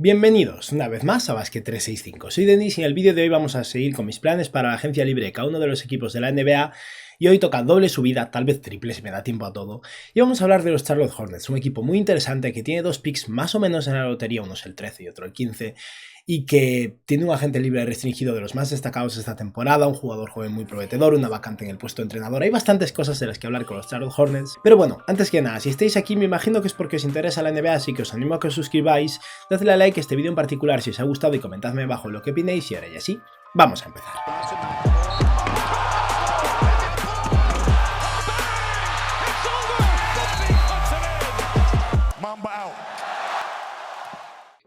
Bienvenidos una vez más a Basket 365. Soy Denis y en el vídeo de hoy vamos a seguir con mis planes para la agencia libre de cada uno de los equipos de la NBA. Y hoy toca doble subida, tal vez triple si me da tiempo a todo. Y vamos a hablar de los Charlotte Hornets, un equipo muy interesante que tiene dos picks más o menos en la lotería, uno es el 13 y otro el 15. Y que tiene un agente libre restringido de los más destacados esta temporada, un jugador joven muy prometedor, una vacante en el puesto de entrenador. Hay bastantes cosas de las que hablar con los Charlotte Hornets. Pero bueno, antes que nada, si estáis aquí me imagino que es porque os interesa la NBA, así que os animo a que os suscribáis, dadle a like a este vídeo en particular si os ha gustado y comentadme abajo lo que opinéis y ahora ya sí, vamos a empezar.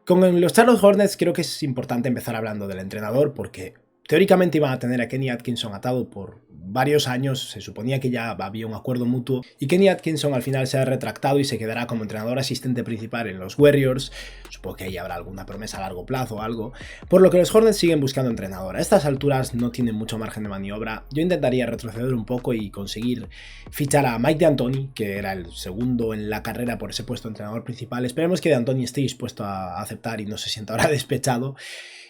Con los Charlotte Hornets creo que es importante empezar hablando del entrenador porque teóricamente iban a tener a Kenny Atkinson atado por varios años, se suponía que ya había un acuerdo mutuo y Kenny Atkinson al final se ha retractado y se quedará como entrenador asistente principal en los Warriors. Supongo que ahí habrá alguna promesa a largo plazo o algo, por lo que los Hornets siguen buscando entrenador. A estas alturas no tienen mucho margen de maniobra. Yo intentaría retroceder un poco y conseguir fichar a Mike D'Antoni, que era el segundo en la carrera por ese puesto de entrenador principal. Esperemos que D'Antoni esté dispuesto a aceptar y no se sienta ahora despechado.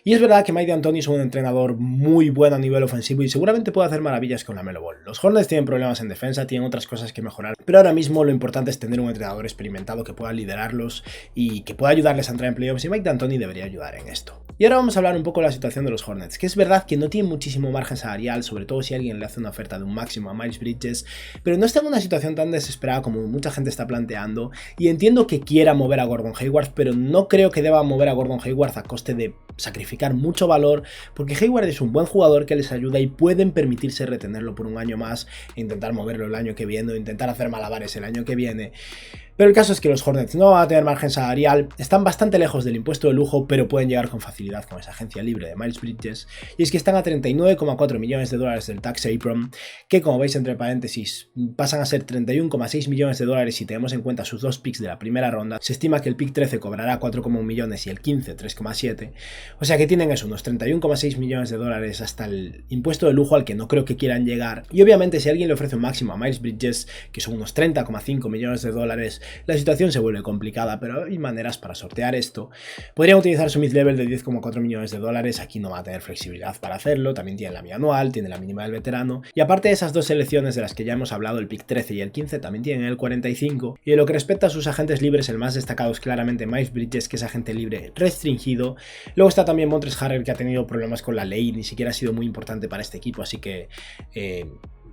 Y es verdad que Mike D'Antoni es un entrenador muy bueno a nivel ofensivo y seguramente puede hacer maravillas con la Melo Ball. Los Hornets tienen problemas en defensa, tienen otras cosas que mejorar, pero ahora mismo lo importante es tener un entrenador experimentado que pueda liderarlos y que pueda ayudarles a entrar en playoffs, y Mike D'Antoni debería ayudar en esto. Y ahora vamos a hablar un poco de la situación de los Hornets, que es verdad que no tienen muchísimo margen salarial, sobre todo si alguien le hace una oferta de un máximo a Miles Bridges, pero no está en una situación tan desesperada como mucha gente está planteando, y entiendo que quiera mover a Gordon Hayward, pero no creo que deba mover a Gordon Hayward a coste de sacrificar mucho valor, porque Hayward es un buen jugador que les ayuda y pueden permitirse retenerlo por un año más e intentar moverlo el año que viene o intentar hacer malabares el año que viene. Pero el caso es que los Hornets no van a tener margen salarial, están bastante lejos del impuesto de lujo, pero pueden llegar con facilidad con esa agencia libre de Miles Bridges, y es que están a 39,4 millones de dólares del tax apron, que como veis entre paréntesis pasan a ser 31,6 millones de dólares si tenemos en cuenta sus dos picks de la primera ronda. Se estima que el pick 13 cobrará 4,1 millones y el 15 3,7, o sea que tienen eso, unos 31,6 millones de dólares hasta el impuesto de lujo al que no creo que quieran llegar, y obviamente si alguien le ofrece un máximo a Miles Bridges, que son unos 30,5 millones de dólares, la situación se vuelve complicada, pero hay maneras para sortear esto. Podrían utilizar su mid-level de 10,4 millones de dólares, aquí no va a tener flexibilidad para hacerlo, también tiene la bianual, tiene la mínima del veterano, y aparte de esas dos selecciones de las que ya hemos hablado, el pick 13 y el 15, también tienen el 45, y en lo que respecta a sus agentes libres, el más destacado es claramente Miles Bridges, que es agente libre restringido. Luego está también Montrezl Harrell, que ha tenido problemas con la ley, ni siquiera ha sido muy importante para este equipo, así que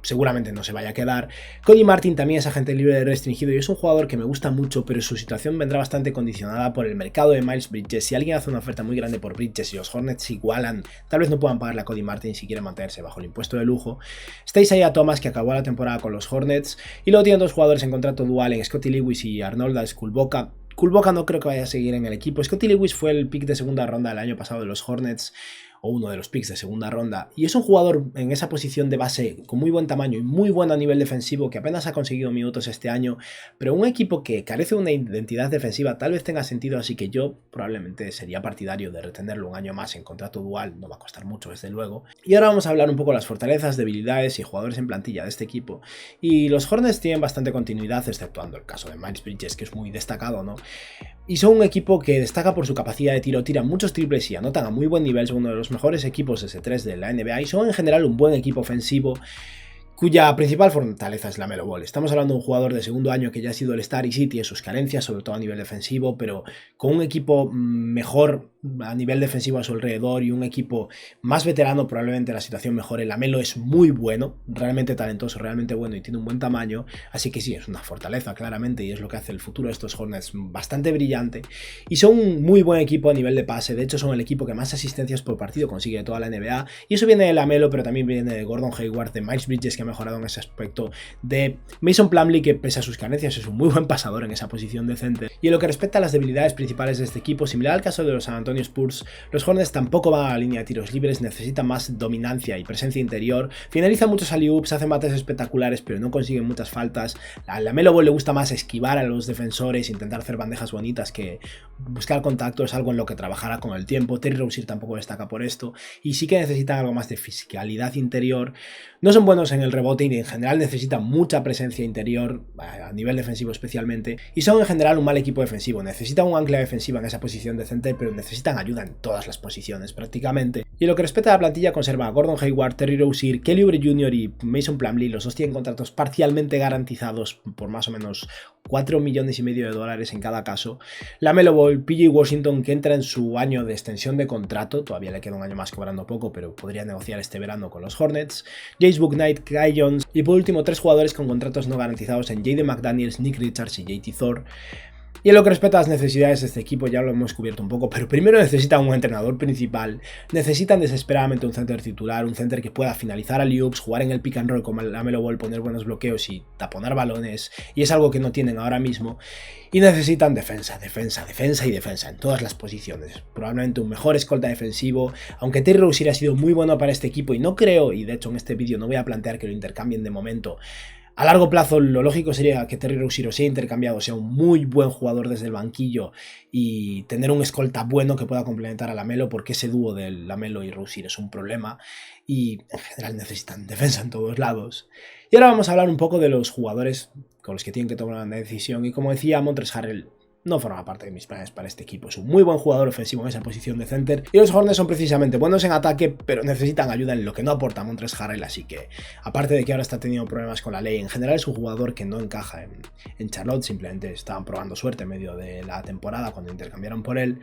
seguramente no se vaya a quedar. Cody Martin también es agente libre restringido y es un jugador que me gusta mucho, pero su situación vendrá bastante condicionada por el mercado de Miles Bridges. Si alguien hace una oferta muy grande por Bridges y los Hornets igualan, tal vez no puedan pagarle a Cody Martin si quieren mantenerse bajo el impuesto de lujo. Está Isaiah Thomas, que acabó la temporada con los Hornets, y luego tienen dos jugadores en contrato dual en Scottie Lewis y Arnoldas Kulboka. Kulboka no creo que vaya a seguir en el equipo. Scottie Lewis fue el pick de segunda ronda del año pasado de los Hornets, o uno de los picks de segunda ronda, y es un jugador en esa posición de base con muy buen tamaño y muy bueno a nivel defensivo, que apenas ha conseguido minutos este año, pero un equipo que carece de una identidad defensiva tal vez tenga sentido, así que yo probablemente sería partidario de retenerlo un año más en contrato dual, no va a costar mucho desde luego. Y ahora vamos a hablar un poco de las fortalezas, debilidades y jugadores en plantilla de este equipo, y los Hornets tienen bastante continuidad, exceptuando el caso de Miles Bridges, que es muy destacado, ¿no? Y son un equipo que destaca por su capacidad de tiro, tiran muchos triples y anotan a muy buen nivel, son uno de los mejores equipos S3 de la NBA y son en general un buen equipo ofensivo cuya principal fortaleza es la Melo Ball. Estamos hablando de un jugador de segundo año que ya ha sido el Star y sí tiene sus carencias, sobre todo a nivel defensivo, pero con un equipo mejor a nivel defensivo a su alrededor y un equipo más veterano probablemente la situación mejore. La Melo es muy bueno, realmente talentoso, realmente bueno y tiene un buen tamaño, así que sí, es una fortaleza claramente y es lo que hace el futuro de estos Hornets bastante brillante, y son un muy buen equipo a nivel de pase. De hecho son el equipo que más asistencias por partido consigue de toda la NBA, y eso viene de la Melo, pero también viene de Gordon Hayward, de Miles Bridges, que ha mejorado en ese aspecto, de Mason Plumlee, que pese a sus carencias es un muy buen pasador en esa posición de center. Y en lo que respecta a las debilidades principales de este equipo, similar al caso de los San Antonio Antonio Spurs, los Hornets tampoco van a la línea de tiros libres, necesitan más dominancia y presencia interior, finalizan muchos alley-oops, hacen mates espectaculares pero no consiguen muchas faltas. A LaMelo Ball le gusta más esquivar a los defensores, intentar hacer bandejas bonitas que buscar contacto, es algo en lo que trabajará con el tiempo. Terry Rozier tampoco destaca por esto y sí que necesitan algo más de fisicalidad interior. No son buenos en el rebote y en general necesitan mucha presencia interior, a nivel defensivo especialmente, y son en general un mal equipo defensivo. Necesitan un ancla defensiva en esa posición de center, pero necesitan ayuda en todas las posiciones prácticamente. Y en lo que respecta a la plantilla, conserva a Gordon Hayward, Terry Rozier, Kelly Oubre Jr. y Mason Plumlee. Los dos tienen contratos parcialmente garantizados por más o menos $4,5 millones en cada caso. LaMelo Ball, PJ Washington, que entra en su año de extensión de contrato, todavía le queda un año más cobrando poco, pero podría negociar este verano con los Hornets. Jace Bouknight, Kai Jones y por último 3 jugadores con contratos no garantizados en Jaden McDaniels, Nick Richards y JT Thor. Y en lo que respecta a las necesidades de este equipo ya lo hemos cubierto un poco, pero primero necesitan un entrenador principal, necesitan desesperadamente un center titular, un center que pueda finalizar alley-oops, jugar en el pick and roll como el LaMelo Ball, poner buenos bloqueos y taponar balones, y es algo que no tienen ahora mismo. Y necesitan defensa en todas las posiciones. Probablemente un mejor escolta defensivo, aunque Terry Rozier ha sido muy bueno para este equipo y no creo, y de hecho en este vídeo no voy a plantear que lo intercambien de momento. A largo plazo lo lógico sería que Terry Rozier sea intercambiado, sea un muy buen jugador desde el banquillo y tener un escolta bueno que pueda complementar a LaMelo, porque ese dúo de LaMelo y Rozier es un problema y en general necesitan defensa en todos lados. Y ahora vamos a hablar un poco de los jugadores con los que tienen que tomar una decisión y como decía, Montrezl Harrell no forma parte de mis planes para este equipo. Es un muy buen jugador ofensivo en esa posición de center. Y los Hornets son precisamente buenos en ataque, pero necesitan ayuda en lo que no aporta Montrezl Harrell. Así que, aparte de que ahora está teniendo problemas con la ley, en general es un jugador que no encaja en Charlotte. Simplemente estaban probando suerte en medio de la temporada cuando intercambiaron por él.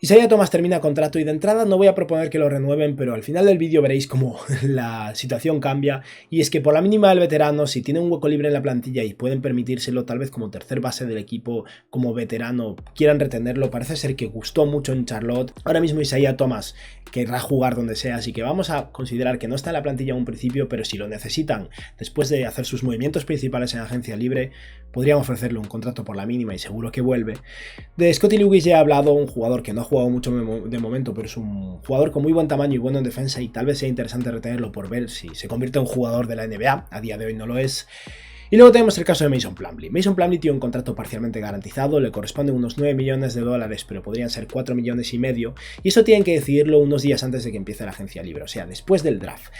Isaiah Thomas termina contrato y de entrada no voy a proponer que lo renueven, pero al final del vídeo veréis cómo la situación cambia, y es que por la mínima del veterano, si tiene un hueco libre en la plantilla y pueden permitírselo, tal vez como tercer base del equipo, como veterano, quieran retenerlo. Parece ser que gustó mucho en Charlotte. Ahora mismo Isaiah Thomas querrá jugar donde sea, así que vamos a considerar que no está en la plantilla en un principio, pero si lo necesitan después de hacer sus movimientos principales en agencia libre, podrían ofrecerle un contrato por la mínima y seguro que vuelve. De Scottie Lewis ya he hablado, un jugador que no ha jugado mucho de momento, pero es un jugador con muy buen tamaño y bueno en defensa, y tal vez sea interesante retenerlo por ver si se convierte en un jugador de la NBA. A día de hoy no lo es. Y luego tenemos el caso de Mason Plumlee. Mason Plumlee tiene un contrato parcialmente garantizado, le corresponden unos $9 millones, pero podrían ser $4,5 millones, y eso tienen que decidirlo unos días antes de que empiece la agencia libre, o sea, después del draft.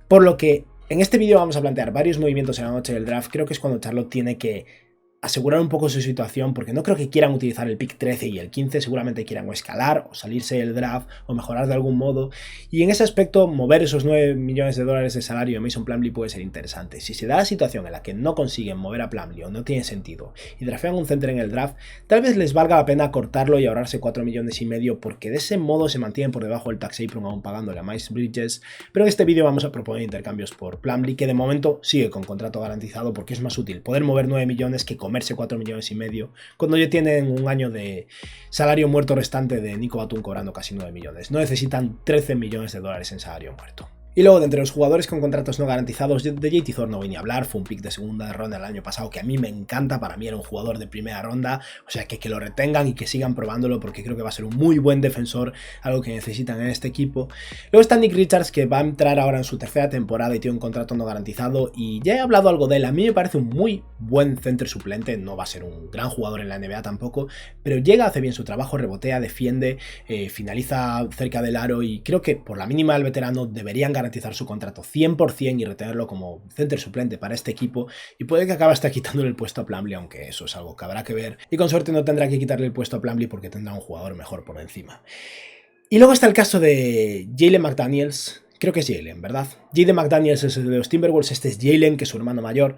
Por lo que en este vídeo vamos a plantear varios movimientos en la noche del draft. Creo que es cuando Charlotte tiene que asegurar un poco su situación, porque no creo que quieran utilizar el pick 13 y el 15, seguramente quieran o escalar o salirse del draft o mejorar de algún modo, y en ese aspecto mover esos $9 millones de salario de Mason Plumlee puede ser interesante. Si se da la situación en la que no consiguen mover a Plumlee o no tiene sentido y draftean un center en el draft, tal vez les valga la pena cortarlo y ahorrarse $4,5 millones, porque de ese modo se mantienen por debajo del tax apron aún pagándole a Miles Bridges. Pero en este vídeo vamos a proponer intercambios por Plumlee, que de momento sigue con contrato garantizado, porque es más útil poder mover 9 millones que comerse $4,5 millones cuando ya tienen un año de salario muerto restante de Nico Batum cobrando casi 9 millones. No necesitan $13 millones en salario muerto. Y luego, de entre los jugadores con contratos no garantizados, de JT Thor no voy ni a hablar. Fue un pick de segunda ronda el año pasado que a mí me encanta. Para mí era un jugador de primera ronda, o sea que lo retengan y que sigan probándolo, porque creo que va a ser un muy buen defensor, algo que necesitan en este equipo. Luego está Nick Richards, que va a entrar ahora en su tercera temporada y tiene un contrato no garantizado, y ya he hablado algo de él. A mí me parece un muy buen center suplente. No va a ser un gran jugador en la NBA tampoco, pero llega, hace bien su trabajo, rebotea, defiende, finaliza cerca del aro, y creo que por la mínima del veterano deberían garantizar su contrato 100% y retenerlo como center suplente para este equipo, y puede que acabe hasta quitándole el puesto a Plumlee, aunque eso es algo que habrá que ver, y con suerte no tendrá que quitarle el puesto a Plumlee porque tendrá un jugador mejor por encima. Y luego está el caso de Jalen McDaniels. Creo que es Jalen, ¿verdad? Jaden McDaniels es el de los Timberwolves, este es Jalen, que es su hermano mayor.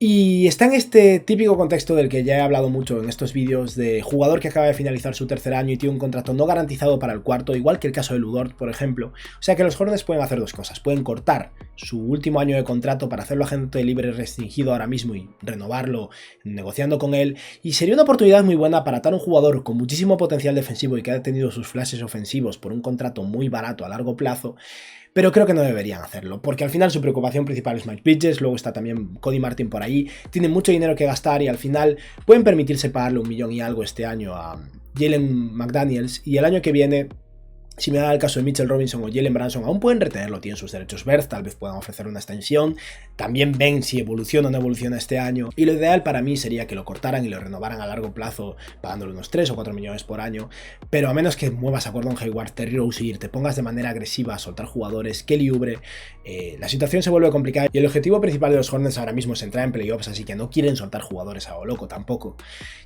Y está en este típico contexto del que ya he hablado mucho en estos vídeos, de jugador que acaba de finalizar su tercer año y tiene un contrato no garantizado para el cuarto, igual que el caso de Lu Dort, por ejemplo. O sea que los Hornets pueden hacer dos cosas: pueden cortar su último año de contrato para hacerlo agente libre restringido ahora mismo y renovarlo negociando con él, y sería una oportunidad muy buena para atar a un jugador con muchísimo potencial defensivo y que ha tenido sus flashes ofensivos por un contrato muy barato a largo plazo. pero creo que no deberían hacerlo, porque al final su preocupación principal es Miles Bridges, luego está también Cody Martin por ahí, tienen mucho dinero que gastar y al final pueden permitirse pagarle 1 millón y algo este año a Jalen McDaniels, y el año que viene, si me da el caso de Mitchell Robinson o Jalen Brunson, aún pueden retenerlo, tienen sus derechos verdes, tal vez puedan ofrecer una extensión, también ven si evoluciona o no evoluciona este año, y lo ideal para mí sería que lo cortaran y lo renovaran a largo plazo, pagándole unos 3 o 4 millones por año, pero a menos que muevas a Gordon Hayward, Terry Rozier, te pongas de manera agresiva a soltar jugadores, Kelly Oubre, la situación se vuelve complicada, y el objetivo principal de los Hornets ahora mismo es entrar en playoffs, así que no quieren soltar jugadores a lo loco tampoco.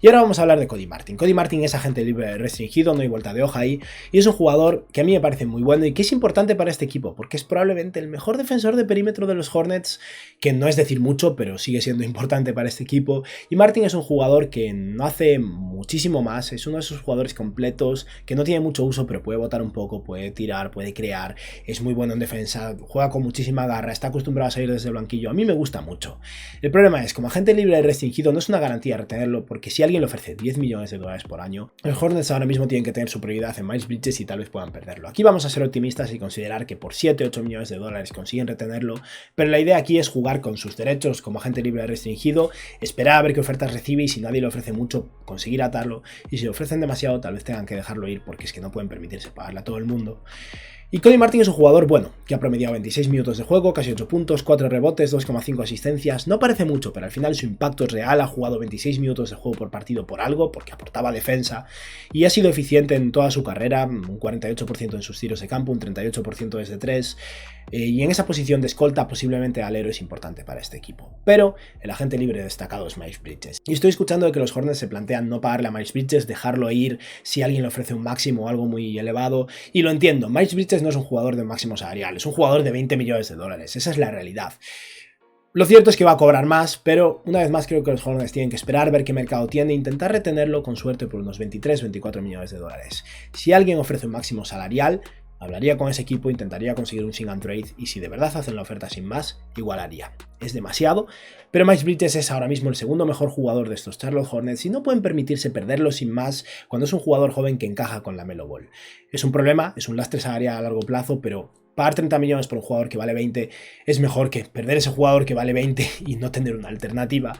Y ahora vamos a hablar de Cody Martin. Cody Martin es agente libre restringido, no hay vuelta de hoja ahí, y es un jugador que a mí me parece muy bueno y que es importante para este equipo, porque es probablemente el mejor defensor de perímetro de los Hornets, que no es decir mucho, pero sigue siendo importante para este equipo, y Martin es un jugador que no hace muchísimo más, es uno de esos jugadores completos, que no tiene mucho uso, pero puede botar un poco, puede tirar, puede crear, es muy bueno en defensa, juega con muchísima garra, está acostumbrado a salir desde el banquillo, a mí me gusta mucho. El problema es, como agente libre restringido, no es una garantía retenerlo, porque si alguien le ofrece 10 millones de dólares por año, los Hornets ahora mismo tienen que tener su prioridad en Miles Bridges y tal vez puedan perderlo. Aquí vamos a ser optimistas y considerar que por 7-8 millones de dólares consiguen retenerlo, pero la idea aquí es jugar con sus derechos como agente libre restringido, esperar a ver qué ofertas recibe y si nadie le ofrece mucho, conseguir atarlo, y si le ofrecen demasiado tal vez tengan que dejarlo ir porque es que no pueden permitirse pagarle a todo el mundo. Y Cody Martin es un jugador bueno, que ha promediado 26 minutos de juego, casi 8 puntos, 4 rebotes, 2,5 asistencias, no parece mucho, pero al final su impacto es real, ha jugado 26 minutos de juego por partido por algo, porque aportaba defensa, y ha sido eficiente en toda su carrera, un 48% en sus tiros de campo, un 38% desde 3, y en esa posición de escolta posiblemente alero es importante para este equipo. Pero el agente libre destacado es Miles Bridges. Y estoy escuchando de que los Hornets se plantean no pagarle a Miles Bridges, dejarlo ir si alguien le ofrece un máximo o algo muy elevado, y lo entiendo, Miles Bridges no es un jugador de máximo salarial, es un jugador de 20 millones de dólares, esa es la realidad. Lo cierto es que va a cobrar más, pero una vez más creo que los Hornets tienen que esperar, ver qué mercado tiene e intentar retenerlo con suerte por unos 23-24 millones de dólares. Si alguien ofrece un máximo salarial, hablaría con ese equipo, intentaría conseguir un sign and trade y si de verdad hacen la oferta sin más, igual haría. Es demasiado, pero Miles Bridges es ahora mismo el segundo mejor jugador de estos Charlotte Hornets y no pueden permitirse perderlo sin más cuando es un jugador joven que encaja con la LaMelo Ball. Es un problema, es un lastre salarial a largo plazo, pero pagar 30 millones por un jugador que vale 20 es mejor que perder ese jugador que vale 20 y no tener una alternativa.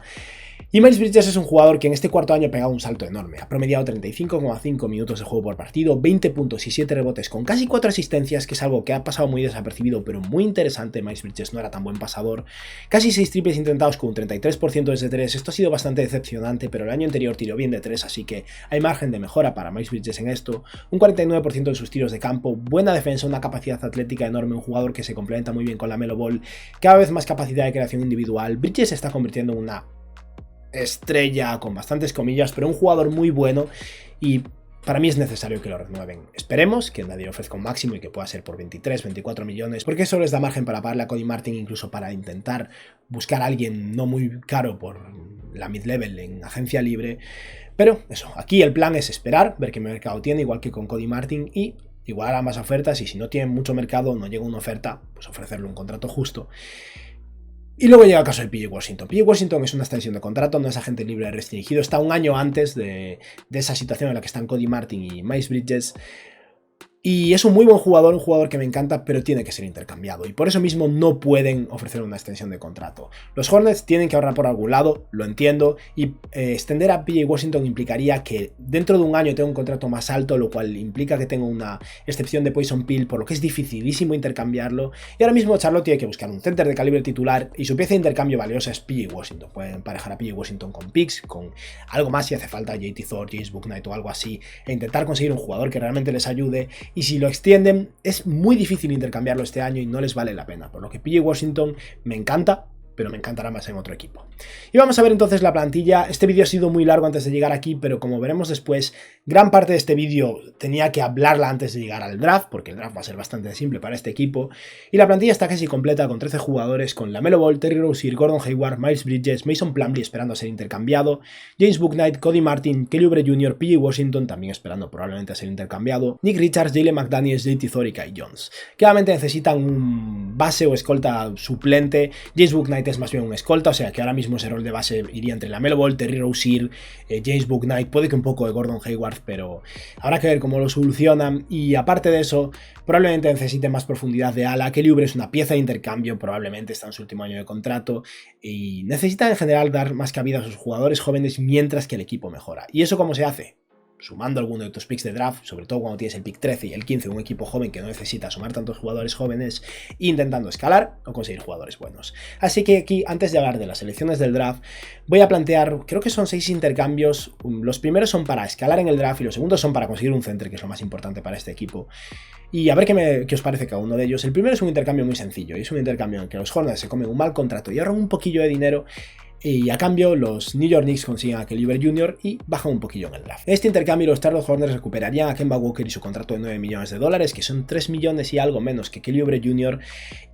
Y Miles Bridges es un jugador que en este cuarto año ha pegado un salto enorme, ha promediado 35,5 minutos de juego por partido, 20 puntos y 7 rebotes con casi 4 asistencias, que es algo que ha pasado muy desapercibido pero muy interesante. Miles Bridges no era tan buen pasador, casi 6 triples intentados con un 33% desde 3, esto ha sido bastante decepcionante, pero el año anterior tiró bien de 3, así que hay margen de mejora para Miles Bridges en esto, un 49% de sus tiros de campo, buena defensa, una capacidad atlética enorme, un jugador que se complementa muy bien con la LaMelo Ball, cada vez más capacidad de creación individual. Bridges se está convirtiendo en una estrella con bastantes comillas, pero un jugador muy bueno y para mí es necesario que lo renueven. Esperemos que nadie ofrezca un máximo y que pueda ser por 23-24 millones, porque eso les da margen para pagarle a Cody Martin, incluso para intentar buscar a alguien no muy caro por la mid-level en agencia libre. Pero eso, aquí el plan es esperar, ver qué mercado tiene, igual que con Cody Martin, y igualar ambas ofertas, y si no tienen mucho mercado, no llega una oferta, pues ofrecerle un contrato justo. Y luego llega el caso de PJ Washington. PJ Washington es una extensión de contrato, no es agente libre restringido, está un año antes de esa situación en la que están Cody Martin y Miles Bridges. Y es un muy buen jugador, un jugador que me encanta, pero tiene que ser intercambiado. Y por eso mismo no pueden ofrecer una extensión de contrato. Los Hornets tienen que ahorrar por algún lado, lo entiendo. Y extender a PJ Washington implicaría que dentro de un año tenga un contrato más alto, lo cual implica que tenga una excepción de Poison Pill, por lo que es dificilísimo intercambiarlo. Y ahora mismo Charlotte tiene que buscar un center de calibre titular y su pieza de intercambio valiosa es PJ Washington. Pueden emparejar a PJ Washington con picks, con algo más si hace falta, JT Thor, James Bouknight o algo así, e intentar conseguir un jugador que realmente les ayude. Y si lo extienden, es muy difícil intercambiarlo este año y no les vale la pena, por lo que PJ Washington me encanta, pero me encantará más en otro equipo. Y vamos a ver entonces la plantilla. Este vídeo ha sido muy largo antes de llegar aquí, pero como veremos después, gran parte de este vídeo tenía que hablarla antes de llegar al draft, porque el draft va a ser bastante simple para este equipo, y la plantilla está casi completa con 13 jugadores, con LaMelo Ball, Terry Rozier, Gordon Hayward, Miles Bridges, Mason Plumlee esperando a ser intercambiado, James Bouknight, Cody Martin, Kelly Oubre Jr., PJ Washington también esperando probablemente a ser intercambiado, Nick Richards, Jalen McDaniels, JT Thor y Kai Jones. Claramente necesitan un base o escolta suplente. James Bouknight Knight es más bien un escolta, o sea que ahora mismo ese rol de base iría entre LaMelo Ball, Terry Rozier, James Bouknight, puede que un poco de Gordon Hayward, pero habrá que ver cómo lo solucionan. Y aparte de eso, probablemente necesite más profundidad de ala. Kelly Oubre es una pieza de intercambio, probablemente está en su último año de contrato y necesita en general dar más cabida a sus jugadores jóvenes mientras que el equipo mejora. ¿Y eso cómo se hace? Sumando alguno de tus picks de draft, sobre todo cuando tienes el pick 13 y el 15, un equipo joven que no necesita sumar tantos jugadores jóvenes, intentando escalar o conseguir jugadores buenos. Así que aquí, antes de hablar de las selecciones del draft, voy a plantear, creo que son 6 intercambios. Los primeros son para escalar en el draft y los segundos son para conseguir un center, que es lo más importante para este equipo. Y a ver qué os parece cada uno de ellos. El primero es un intercambio muy sencillo, y es un intercambio en que los Hornets se comen un mal contrato y ahorran un poquillo de dinero, y a cambio los New York Knicks consiguen a Kelly Oubre Jr. y bajan un poquillo en el draft. En este intercambio los Charlotte Hornets recuperarían a Kemba Walker y su contrato de $9 millones, que son 3 millones y algo menos que Kelly Oubre Jr.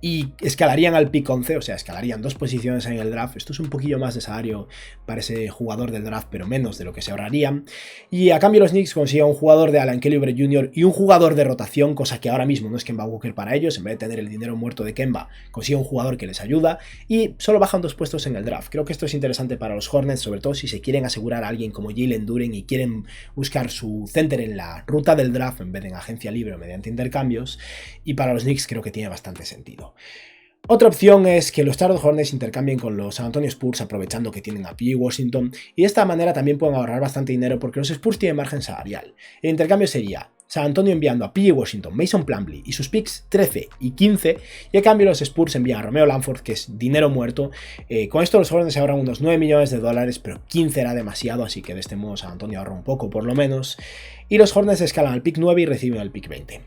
y escalarían al pick 11, o sea, escalarían 2 posiciones en el draft. Esto es un poquillo más de salario para ese jugador del draft, pero menos de lo que se ahorrarían. Y a cambio los Knicks consiguen un jugador de ala en Kelly Oubre Jr. y un jugador de rotación, cosa que ahora mismo no es Kemba Walker para ellos. En vez de tener el dinero muerto de Kemba, consiguen un jugador que les ayuda y solo bajan 2 puestos en el draft. Creo que esto es interesante para los Hornets, sobre todo si se quieren asegurar a alguien como Jalen Duren y quieren buscar su center en la ruta del draft en vez de en agencia libre o mediante intercambios, y para los Knicks creo que tiene bastante sentido. Otra opción es que los Charlotte Hornets intercambien con los San Antonio Spurs, aprovechando que tienen a P.J. Washington, y de esta manera también pueden ahorrar bastante dinero porque los Spurs tienen margen salarial. El intercambio sería San Antonio enviando a P.J. Washington, Mason Plumlee y sus picks 13 y 15, y a cambio los Spurs envían a Romeo Langford, que es dinero muerto. Con esto los Hornets se ahorran unos $9 millones, pero 15 era demasiado, así que de este modo San Antonio ahorra un poco por lo menos, y los Hornets escalan al pick 9 y reciben el pick 20.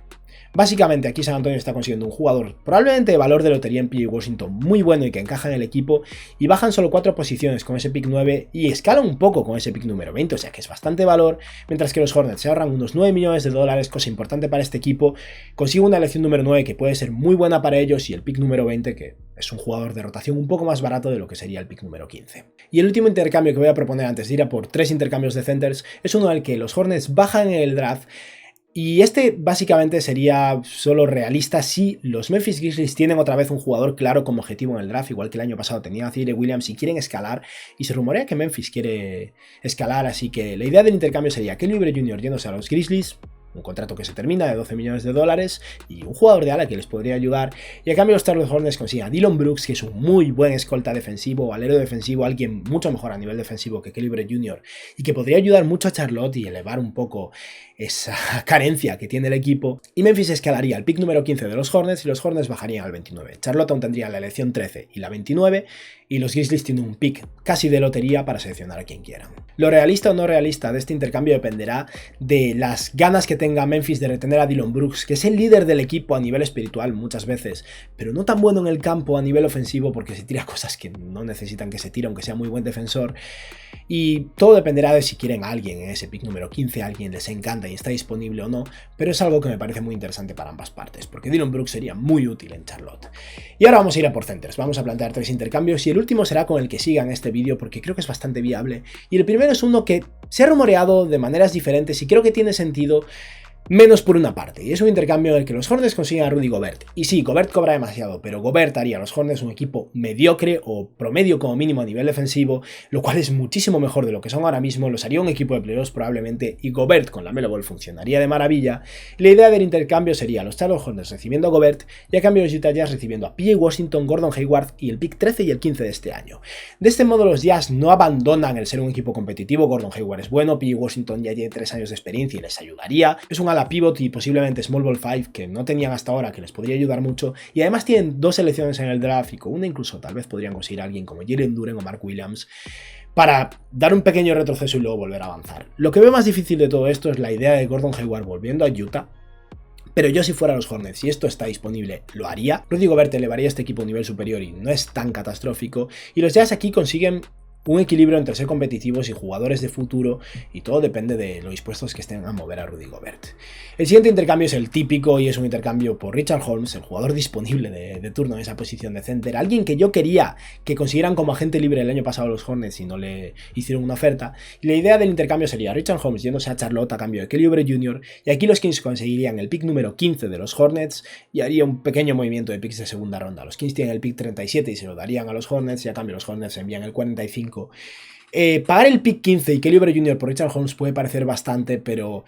Básicamente aquí San Antonio está consiguiendo un jugador probablemente de valor de lotería en P.J. Washington muy bueno y que encaja en el equipo, y bajan solo 4 posiciones con ese pick 9 y escalan un poco con ese pick número 20, o sea que es bastante valor, mientras que los Hornets se ahorran unos $9 millones, cosa importante para este equipo, consiguen una elección número 9 que puede ser muy buena para ellos y el pick número 20 que es un jugador de rotación un poco más barato de lo que sería el pick número 15. Y el último intercambio que voy a proponer antes de ir a por 3 intercambios de centers es uno al que los Hornets bajan en el draft. Y este básicamente sería solo realista si los Memphis Grizzlies tienen otra vez un jugador claro como objetivo en el draft, igual que el año pasado tenía a Zaire Williams, y quieren escalar, y se rumorea que Memphis quiere escalar, así que la idea del intercambio sería Kelly Oubre Jr. yéndose a los Grizzlies, un contrato que se termina de $12 millones, y un jugador de ala que les podría ayudar, y a cambio los Charlotte Hornets consiguen a Dillon Brooks, que es un muy buen escolta defensivo o alero defensivo, alguien mucho mejor a nivel defensivo que Kelly Oubre Jr. y que podría ayudar mucho a Charlotte y elevar un poco esa carencia que tiene el equipo, y Memphis escalaría al pick número 15 de los Hornets y los Hornets bajarían al 29. Charlotte aún tendría la elección 13 y la 29, y los Grizzlies tienen un pick casi de lotería para seleccionar a quien quieran. Lo realista o no realista de este intercambio dependerá de las ganas que tenga Memphis de retener a Dillon Brooks, que es el líder del equipo a nivel espiritual muchas veces, pero no tan bueno en el campo a nivel ofensivo porque se tira cosas que no necesitan que se tire, aunque sea muy buen defensor. Y todo dependerá de si quieren a alguien en ese pick número 15, a alguien les encanta y está disponible o no, pero es algo que me parece muy interesante para ambas partes, porque Dillon Brooks sería muy útil en Charlotte. Y ahora vamos a ir a por centers, vamos a plantear 3 intercambios y el último será con el que sigan este vídeo porque creo que es bastante viable. Y el primero es uno que se ha rumoreado de maneras diferentes y creo que tiene sentido, menos por una parte, y es un intercambio en el que los Hornets consiguen a Rudy Gobert. Y sí, Gobert cobra demasiado, pero Gobert haría a los Hornets un equipo mediocre o promedio como mínimo a nivel defensivo, lo cual es muchísimo mejor de lo que son ahora mismo, los haría un equipo de playoffs probablemente, y Gobert con LaMelo Ball funcionaría de maravilla. Y la idea del intercambio sería los Charlotte Hornets recibiendo a Gobert y a cambio los Utah Jazz recibiendo a P.J. Washington, Gordon Hayward y el pick 13 y el 15 de este año. De este modo los Jazz no abandonan el ser un equipo competitivo, Gordon Hayward es bueno, P.J. Washington ya tiene 3 años de experiencia y les ayudaría, es un ala pivot y posiblemente small ball 5 que no tenían hasta ahora, que les podría ayudar mucho, y además tienen 2 selecciones en el draft y con una incluso tal vez podrían conseguir a alguien como Jalen Duren o Mark Williams para dar un pequeño retroceso y luego volver a avanzar. Lo que veo más difícil de todo esto es la idea de Gordon Hayward volviendo a Utah, pero yo si fuera los Hornets, si esto está disponible, lo haría. Rudy Gobert elevaría este equipo a un nivel superior y no es tan catastrófico, y los Jazz aquí consiguen un equilibrio entre ser competitivos y jugadores de futuro, y todo depende de lo dispuestos que estén a mover a Rudy Gobert. El siguiente intercambio es el típico y es un intercambio por Richard Holmes, el jugador disponible de turno en esa posición de center, alguien que yo quería que consiguieran como agente libre el año pasado los Hornets y no le hicieron una oferta, y la idea del intercambio sería Richard Holmes yéndose a Charlotte a cambio de Kelly Oubre Jr., y aquí los Kings conseguirían el pick número 15 de los Hornets y haría un pequeño movimiento de picks de segunda ronda. Los Kings tienen el pick 37 y se lo darían a los Hornets, y a cambio los Hornets envían el 45. Pagar el pick 15 y Kelly Oubre Jr. por Richard Holmes puede parecer bastante, pero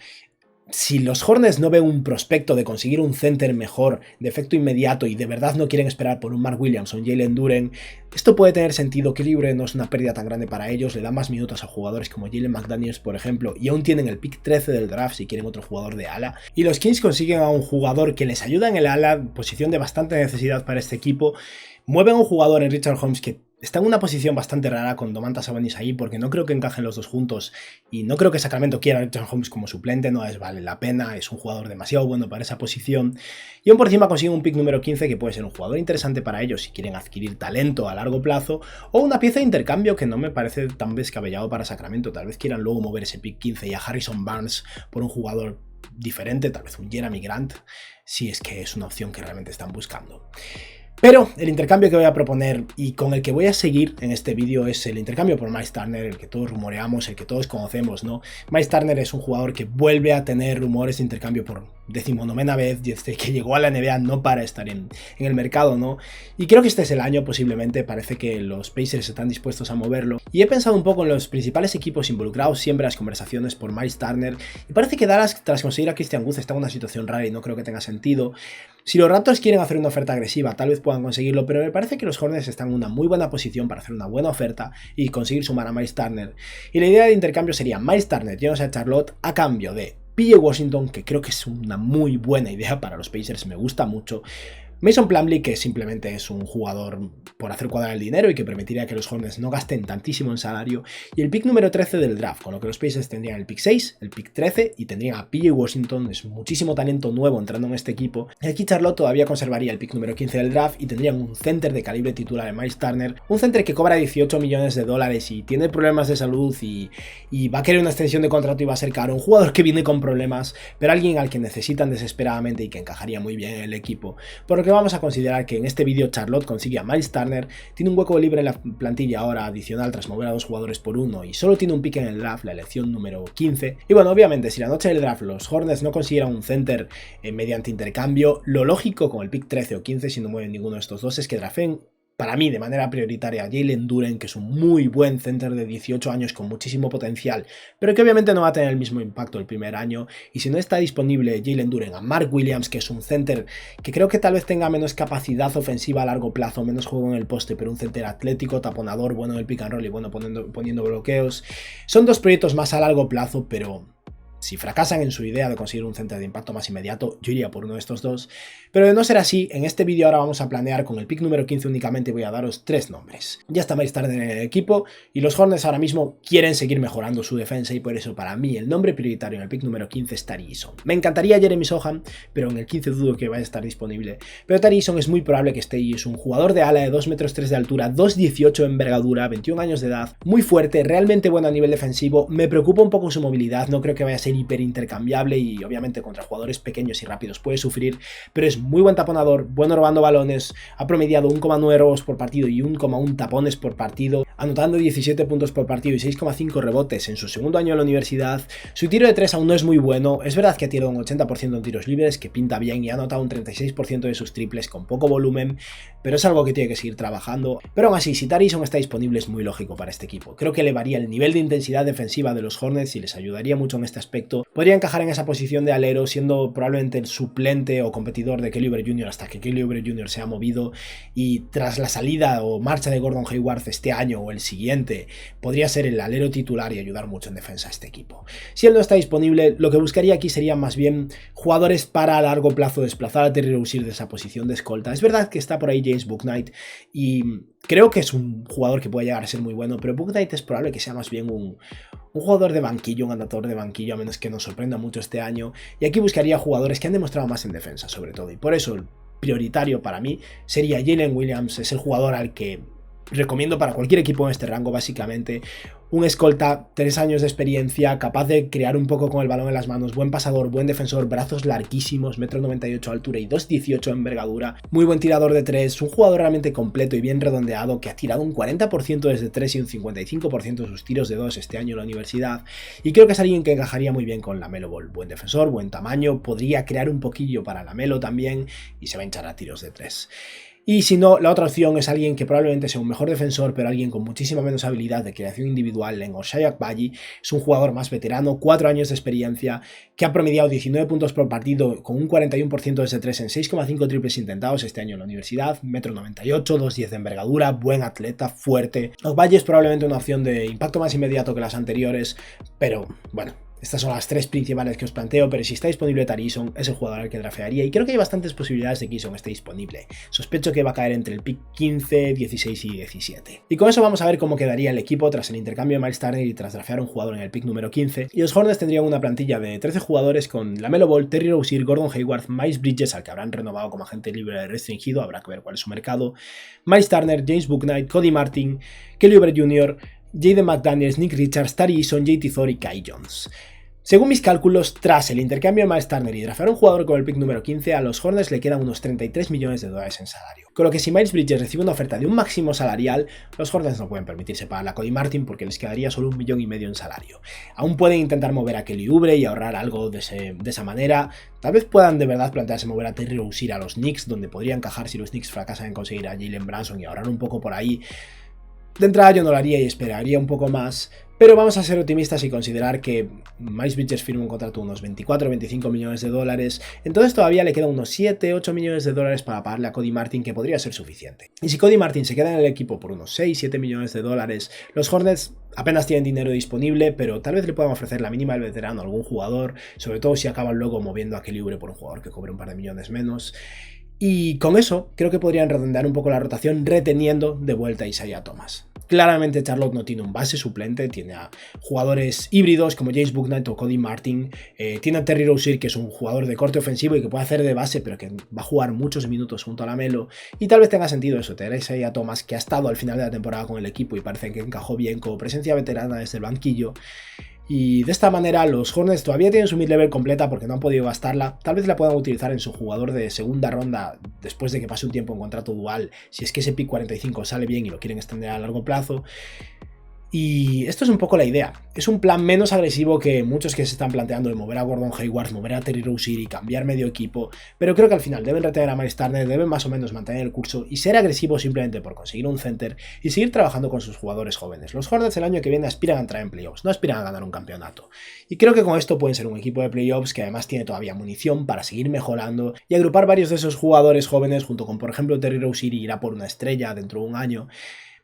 si los Hornets no ven un prospecto de conseguir un center mejor, de efecto inmediato, y de verdad no quieren esperar por un Mark Williams o un Jalen Duren, esto puede tener sentido. Kelly Oubre no es una pérdida tan grande para ellos, le dan más minutos a jugadores como Jalen McDaniels, por ejemplo, y aún tienen el pick 13 del draft si quieren otro jugador de ala. Y los Kings consiguen a un jugador que les ayuda en el ala, posición de bastante necesidad para este equipo. Mueven a un jugador en Richard Holmes que está en una posición bastante rara con Domantas Sabonis ahí, porque no creo que encajen los dos juntos, y no creo que Sacramento quiera a Richard Holmes como suplente, no vale la pena, es un jugador demasiado bueno para esa posición. Y aún por encima consiguen un pick número 15 que puede ser un jugador interesante para ellos si quieren adquirir talento a largo plazo, o una pieza de intercambio que no me parece tan descabellado para Sacramento. Tal vez quieran luego mover ese pick 15 y a Harrison Barnes por un jugador diferente, tal vez un Jeremy Grant, si es que es una opción que realmente están buscando. Pero el intercambio que voy a proponer y con el que voy a seguir en este vídeo es el intercambio por Miles Turner, el que todos rumoreamos, el que todos conocemos, ¿no? Miles Turner es un jugador que vuelve a tener rumores de intercambio por 19ª vez desde que llegó a la NBA, no para estar en el mercado, ¿no? Y creo que este es el año, posiblemente. Parece que los Pacers están dispuestos a moverlo, y he pensado un poco en los principales equipos involucrados siempre en las conversaciones por Miles Turner, y parece que Dallas, tras conseguir a Christian Wood, está en una situación rara y no creo que tenga sentido. Si los Raptors quieren hacer una oferta agresiva, tal vez puedan conseguirlo, pero me parece que los Hornets están en una muy buena posición para hacer una buena oferta y conseguir sumar a Miles Turner. Y la idea de intercambio sería Miles Turner yéndose a Charlotte a cambio de PJ Washington, que creo que es una muy buena idea para los Pacers, me gusta mucho. Mason Plumlee, que simplemente es un jugador por hacer cuadrar el dinero y que permitiría que los Hornets no gasten tantísimo en salario, y el pick número 13 del draft, con lo que los Pacers tendrían el pick 6, el pick 13 y tendrían a PJ Washington. Es muchísimo talento nuevo entrando en este equipo. Y aquí Charlotte todavía conservaría el pick número 15 del draft y tendrían un center de calibre titular de Miles Turner, un center que cobra 18 millones de dólares y tiene problemas de salud y va a querer una extensión de contrato y va a ser caro, un jugador que viene con problemas, pero alguien al que necesitan desesperadamente y que encajaría muy bien en el equipo. Por lo que vamos a considerar que en este vídeo Charlotte consigue a Miles Turner, tiene un hueco libre en la plantilla ahora adicional tras mover a 2 jugadores por uno, y solo tiene un pick en el draft, la elección número 15. Y bueno, obviamente si la noche del draft los Hornets no consiguieran un center mediante intercambio, lo lógico con el pick 13 o 15, si no mueven ninguno de estos dos, es que draften para mí de manera prioritaria a Jalen Duren, que es un muy buen center de 18 años con muchísimo potencial, pero que obviamente no va a tener el mismo impacto el primer año. Y si no está disponible Jalen Duren, a Mark Williams, que es un center que creo que tal vez tenga menos capacidad ofensiva a largo plazo, menos juego en el poste, pero un center atlético, taponador, bueno en el pick and roll y bueno poniendo bloqueos. Son dos proyectos más a largo plazo, pero si fracasan en su idea de conseguir un center de impacto más inmediato, yo iría por uno de estos dos. Pero de no ser así, en este vídeo ahora vamos a planear con el pick número 15 únicamente. Voy a daros 3 nombres. Ya está Miles Turner en el equipo y los Hornets ahora mismo quieren seguir mejorando su defensa, y por eso para mí el nombre prioritario en el pick número 15 es Tari Eason. Me encantaría Jeremy Sohan, pero en el 15 dudo que vaya a estar disponible. Pero Tari Eason es muy probable que esté, y es un jugador de ala de 2,3 metros de altura, 2,18 de envergadura, 21 años de edad, muy fuerte, realmente bueno a nivel defensivo. Me preocupa un poco su movilidad, no creo que vaya a ser hiper intercambiable y obviamente contra jugadores pequeños y rápidos puede sufrir, pero es muy buen taponador, bueno robando balones, ha promediado 1,9 robos por partido y 1,1 tapones por partido, anotando 17 puntos por partido y 6,5 rebotes en su segundo año en la universidad. Su tiro de 3 aún no es muy bueno, es verdad que ha tirado un 80% en tiros libres, que pinta bien, y ha anotado un 36% de sus triples con poco volumen, pero es algo que tiene que seguir trabajando. Pero aún así, si Tari Eason está disponible es muy lógico para este equipo. Creo que elevaría el nivel de intensidad defensiva de los Hornets y les ayudaría mucho en este aspecto. Podría encajar en esa posición de alero, siendo probablemente el suplente o competidor de Kelly Oubre Jr. hasta que Kelly Oubre Jr. se ha movido, y tras la salida o marcha de Gordon Hayward este año o el siguiente, podría ser el alero titular y ayudar mucho en defensa a este equipo. Si él no está disponible, lo que buscaría aquí sería más bien jugadores para a largo plazo desplazar a Terry Rozier de esa posición de escolta. Es verdad que está por ahí James Bouknight y creo que es un jugador que puede llegar a ser muy bueno, pero Bouknight es probable que sea más bien un jugador de banquillo, un anotador de banquillo, a menos que nos sorprenda mucho este año. Y aquí buscaría jugadores que han demostrado más en defensa, sobre todo. Y por eso el prioritario para mí sería Jalen Williams. Es el jugador al que recomiendo para cualquier equipo en este rango básicamente. Un escolta, 3 años de experiencia, capaz de crear un poco con el balón en las manos, buen pasador, buen defensor, brazos larguísimos, 1,98 m de altura y 2,18 de envergadura, muy buen tirador de 3, un jugador realmente completo y bien redondeado que ha tirado un 40% desde 3 y un 55% de sus tiros de 2 este año en la universidad, y creo que es alguien que encajaría muy bien con LaMelo Ball, buen defensor, buen tamaño, podría crear un poquillo para LaMelo también y se va a hinchar a tiros de 3. Y si no, la otra opción es alguien que probablemente sea un mejor defensor, pero alguien con muchísima menos habilidad de creación individual en Ochai Agbaji. Es un jugador más veterano, 4 años de experiencia, que ha promediado 19 puntos por partido con un 41% desde 3 en 6,5 triples intentados este año en la universidad, 1,98 m, 2,10 de envergadura, buen atleta, fuerte. Agbaji es probablemente una opción de impacto más inmediato que las anteriores, pero bueno, estas son las 3 principales que os planteo, pero si está disponible Tari Eason es el jugador al que draftearía y creo que hay bastantes posibilidades de que Eason esté disponible. Sospecho que va a caer entre el pick 15, 16 y 17. Y con eso vamos a ver cómo quedaría el equipo tras el intercambio de Miles Turner y tras draftear un jugador en el pick número 15. Y los Hornets tendrían una plantilla de 13 jugadores con LaMelo Ball, Terry Rozier, Gordon Hayward, Miles Bridges, al que habrán renovado como agente libre restringido, habrá que ver cuál es su mercado, Miles Turner, James Bouknight, Cody Martin, Kelly Oubre Jr., Jaden McDaniels, Nick Richards, Tari Eason, JT Thor y Kai Jones. Según mis cálculos, tras el intercambio de Miles Turner y draftear un jugador con el pick número 15, a los Hornets le quedan unos 33 millones de dólares en salario. Con lo que si Miles Bridges recibe una oferta de un máximo salarial, los Hornets no pueden permitirse pagar a Cody Martin porque les quedaría solo 1,5 millones en salario. Aún pueden intentar mover a Kelly Oubre y ahorrar algo de esa manera. Tal vez puedan de verdad plantearse mover a Terry Rozier a los Knicks, donde podría encajar si los Knicks fracasan en conseguir a Jalen Brunson y ahorrar un poco por ahí. De entrada yo no lo haría y esperaría un poco más, pero vamos a ser optimistas y considerar que Miles Bridges firma un contrato de unos 24 o 25 millones de dólares, entonces todavía le quedan unos 7 8 millones de dólares para pagarle a Cody Martin, que podría ser suficiente. Y si Cody Martin se queda en el equipo por unos 6 7 millones de dólares, los Hornets apenas tienen dinero disponible, pero tal vez le puedan ofrecer la mínima del veterano a algún jugador, sobre todo si acaban luego moviendo a Kelly Oubre por un jugador que cobre un par de millones menos. Y con eso creo que podrían redondear un poco la rotación reteniendo de vuelta a Isaiah Thomas. Claramente Charlotte no tiene un base suplente, tiene a jugadores híbridos como James Bouknight o Cody Martin, tiene a Terry Rozier, que es un jugador de corte ofensivo y que puede hacer de base pero que va a jugar muchos minutos junto a LaMelo, y tal vez tenga sentido eso, tener a Isaiah Thomas, que ha estado al final de la temporada con el equipo y parece que encajó bien como presencia veterana desde el banquillo. Y de esta manera los Hornets todavía tienen su mid-level completa porque no han podido gastarla. Tal vez la puedan utilizar en su jugador de segunda ronda después de que pase un tiempo en contrato dual, si es que ese pick 45 sale bien y lo quieren extender a largo plazo. Y esto es un poco la idea. Es un plan menos agresivo que muchos que se están planteando de mover a Gordon Hayward, mover a Terry Rozier y cambiar medio equipo, pero creo que al final deben retener a Miles Turner, deben más o menos mantener el curso y ser agresivos simplemente por conseguir un center y seguir trabajando con sus jugadores jóvenes. Los Hornets el año que viene aspiran a entrar en playoffs, no aspiran a ganar un campeonato. Y creo que con esto pueden ser un equipo de playoffs que además tiene todavía munición para seguir mejorando y agrupar varios de esos jugadores jóvenes junto con, por ejemplo, Terry Rozier, y irá por una estrella dentro de un año.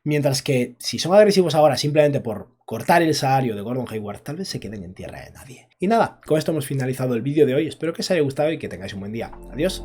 Mientras que si son agresivos ahora simplemente por cortar el salario de Gordon Hayward, tal vez se queden en tierra de nadie. Y nada, con esto hemos finalizado el vídeo de hoy, espero que os haya gustado y que tengáis un buen día. Adiós.